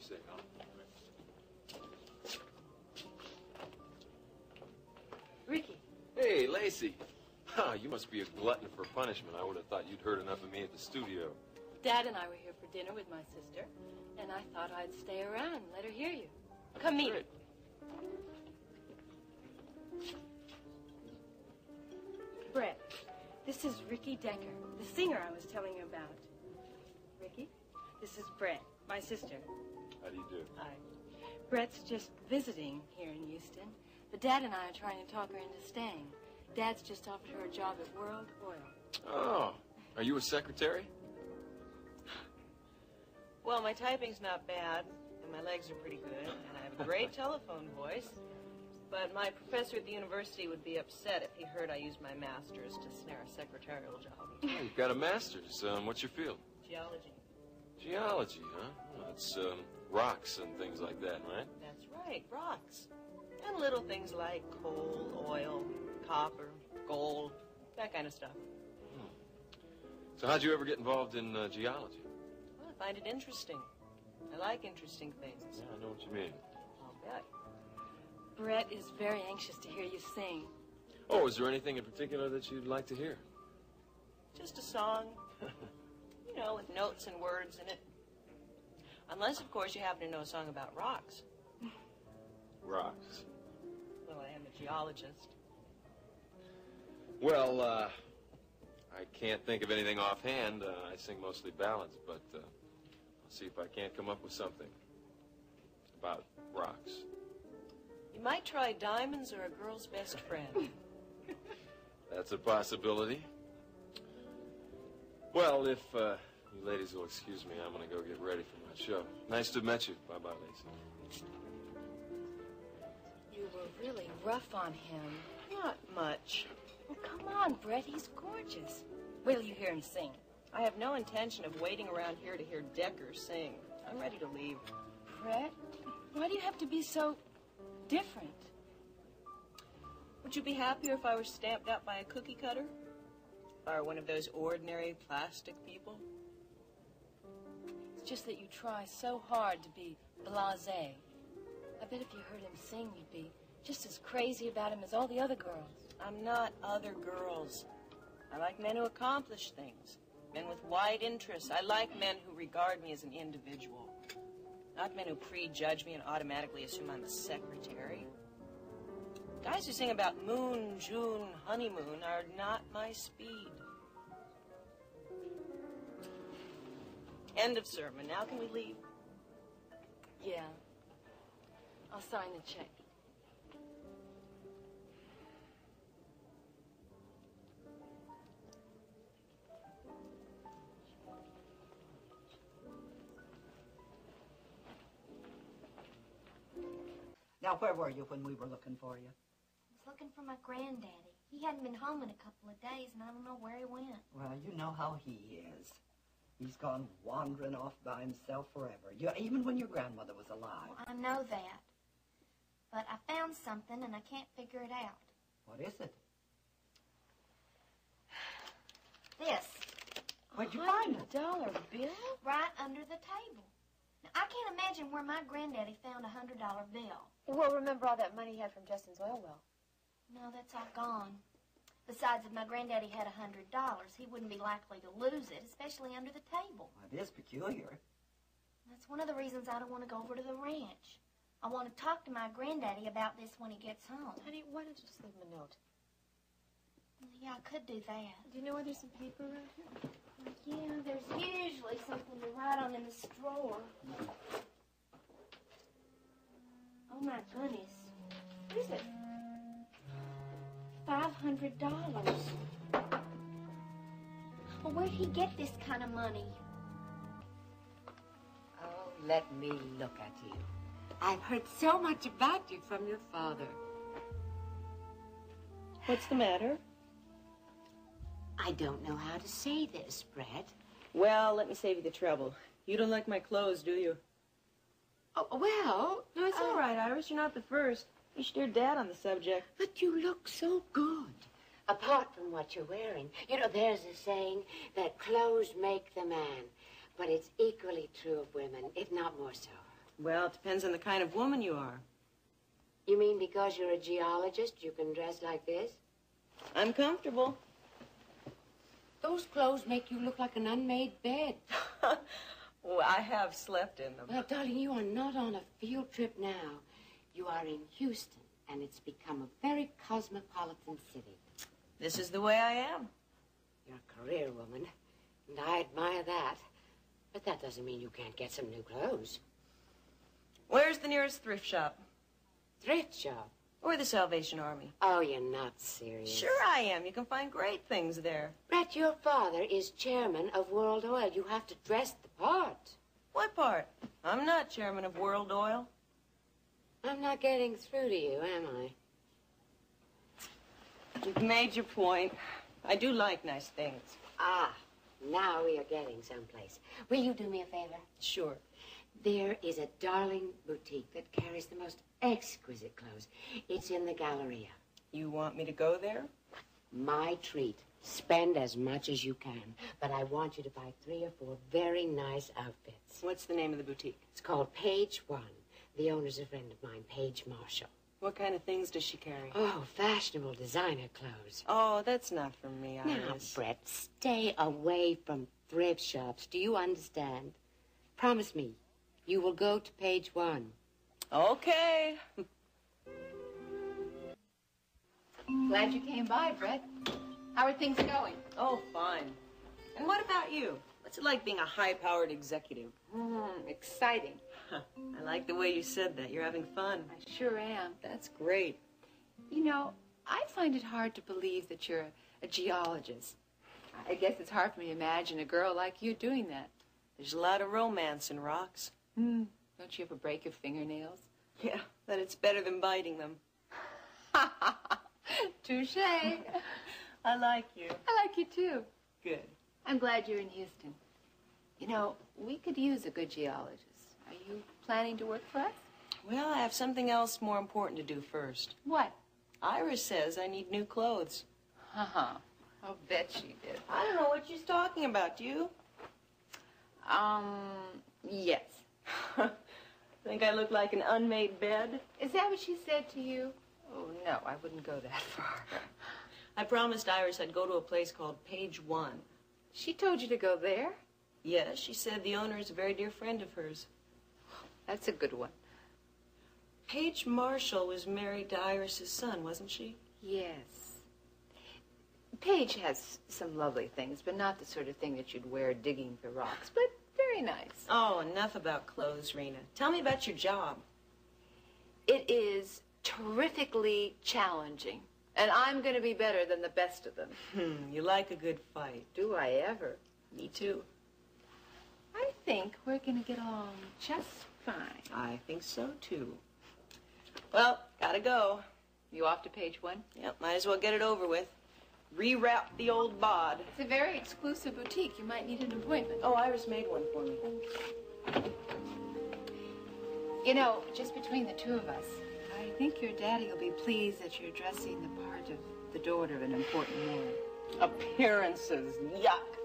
say, huh? Ricky. Hey, Lacey. Huh, you must be a glutton for punishment. I would have thought you'd heard enough of me at the studio. Dad and I were here for dinner with my sister, and I thought I'd stay around and let her hear you. Come meet her. Brett, this is Ricky Decker, the singer I was telling you about. Ricky, this is Brett, my sister. How do you do? Hi. Brett's just visiting here in Houston, but Dad and I are trying to talk her into staying. Dad's just offered her a job at World Oil. Oh, are you a secretary? Well, my typing's not bad, and my legs are pretty good, and I have a great telephone voice. But my professor at the university would be upset if he heard I used my master's to snare a secretarial job. Oh, you've got a master's. What's your field? Geology. Geology, huh? Well, it's rocks and things like that, right? That's right, rocks. And little things like coal, oil, copper, gold, that kind of stuff. So how'd you ever get involved in geology? Well, I find it interesting. I like interesting things. Yeah, I know what you mean. I'll bet. Brett is very anxious to hear you sing. Oh, is there anything in particular that you'd like to hear? Just a song, you know, with notes and words in it. Unless, of course, you happen to know a song about rocks. Rocks. Well, I am a geologist. Well, I can't think of anything offhand. I sing mostly ballads, but I'll see if I can't come up with something about rocks. You might try Diamonds Are a Girl's Best Friend. That's a possibility. Well, if you ladies will excuse me, I'm going to go get ready for my show. Nice to have met you. Bye-bye, Lacey. You were really rough on him. Not much. Well, come on, Brett. He's gorgeous. Wait till you hear him sing. I have no intention of waiting around here to hear Decker sing. I'm ready to leave. Brett, why do you have to be so different? Would you be happier if I were stamped out by a cookie cutter? If I were one of those ordinary plastic people? It's just that you try so hard to be blasé. I bet if you heard him sing, you'd be just as crazy about him as all the other girls. I'm not other girls. I like men who accomplish things. Men with wide interests. I like men who regard me as an individual. Not men who prejudge me and automatically assume I'm a secretary. Guys who sing about moon, June, honeymoon are not my speed. End of sermon. Now can we leave? Yeah. I'll sign the check. Now, where were you when we were looking for you? I was looking for my granddaddy. He hadn't been home in a couple of days, and I don't know where he went. Well, you know how he is. He's gone wandering off by himself forever. Even when your grandmother was alive. Well, I know that. But I found something, and I can't figure it out. What is it? This. Where'd you find it? $100 bill? Right under the table. Now, I can't imagine where my granddaddy found a $100 bill. Well, remember all that money he had from Justin's oil well. No, that's all gone. Besides, if my granddaddy had $100, he wouldn't be likely to lose it, especially under the table. Well, it is peculiar. That's one of the reasons I don't want to go over to the ranch. I want to talk to my granddaddy about this when he gets home. Honey, why don't you just leave him a note? Yeah, I could do that. Do you know where there's some paper around here? Yeah, there's usually something to write on in this drawer. Oh, my goodness. What is it? $500. Well, where'd he get this kind of money? Oh, let me look at you. I've heard so much about you from your father. What's the matter? I don't know how to say this, Brett. Well, let me save you the trouble. You don't like my clothes, do you? Oh, well... No, it's all right, Iris. You're not the first. You should hear Dad on the subject. But you look so good. Apart from what you're wearing. You know, there's a saying that clothes make the man. But it's equally true of women, if not more so. Well, it depends on the kind of woman you are. You mean because you're a geologist, you can dress like this? I'm comfortable. Those clothes make you look like an unmade bed. Well, I have slept in them. Well, darling, you are not on a field trip now. You are in Houston, and it's become a very cosmopolitan city. This is the way I am. You're a career woman, and I admire that. But that doesn't mean you can't get some new clothes. Where's the nearest thrift shop? Thrift shop? Or the Salvation Army? Oh, you're not serious. Sure I am. You can find great things there. Brett, your father is chairman of World Oil. You have to dress the part. What part? I'm not chairman of World Oil. I'm not getting through to you, am I? You've made your point. I do like nice things. Ah, now we are getting someplace. Will you do me a favor? Sure. There is a darling boutique that carries the most exquisite clothes. It's in the Galleria. You want me to go there? My treat. Spend as much as you can. But I want you to buy 3 or 4 very nice outfits. What's the name of the boutique? It's called Page One. The owner's a friend of mine, Paige Marshall. What kind of things does she carry? Oh, fashionable designer clothes. Oh, that's not for me, Now, Iris. Brett, stay away from thrift shops. Do you understand? Promise me, you will go to Page One. Okay. Glad you came by, Brett. How are things going? Oh, fine. And what about you? What's it like being a high-powered executive? Exciting. I like the way you said that. You're having fun. I sure am. That's great. You know, I find it hard to believe that you're a geologist. I guess it's hard for me to imagine a girl like you doing that. There's a lot of romance in rocks. Don't you ever break your fingernails? Yeah, but it's better than biting them. Touche. I like you. I like you, too. Good. I'm glad you're in Houston. You know, we could use a good geologist. Are you planning to work for us? Well, I have something else more important to do first. What? Iris says I need new clothes. I'll bet she did. I don't know what she's talking about, do you? Yes. Think I look like an unmade bed? Is that what she said to you? Oh, no, I wouldn't go that far. I promised Iris I'd go to a place called Page One. She told you to go there? Yes, she said the owner is a very dear friend of hers. That's a good one. Paige Marshall was married to Iris's son, wasn't she? Yes. Paige has some lovely things, but not the sort of thing that you'd wear digging for rocks, but very nice. Oh, enough about clothes, Rena. Tell me about your job. It is terrifically challenging, and I'm going to be better than the best of them. You like a good fight. Do I ever? Me too. I think we're going to get along just fine. I think so, too. Well, gotta go. You off to Page One? Yep, might as well get it over with. Rewrap the old bod. It's a very exclusive boutique. You might need an appointment. Oh, Iris made one for me. You know, just between the two of us, I think your daddy will be pleased that you're dressing the part of the daughter of an important man. Appearances, yuck.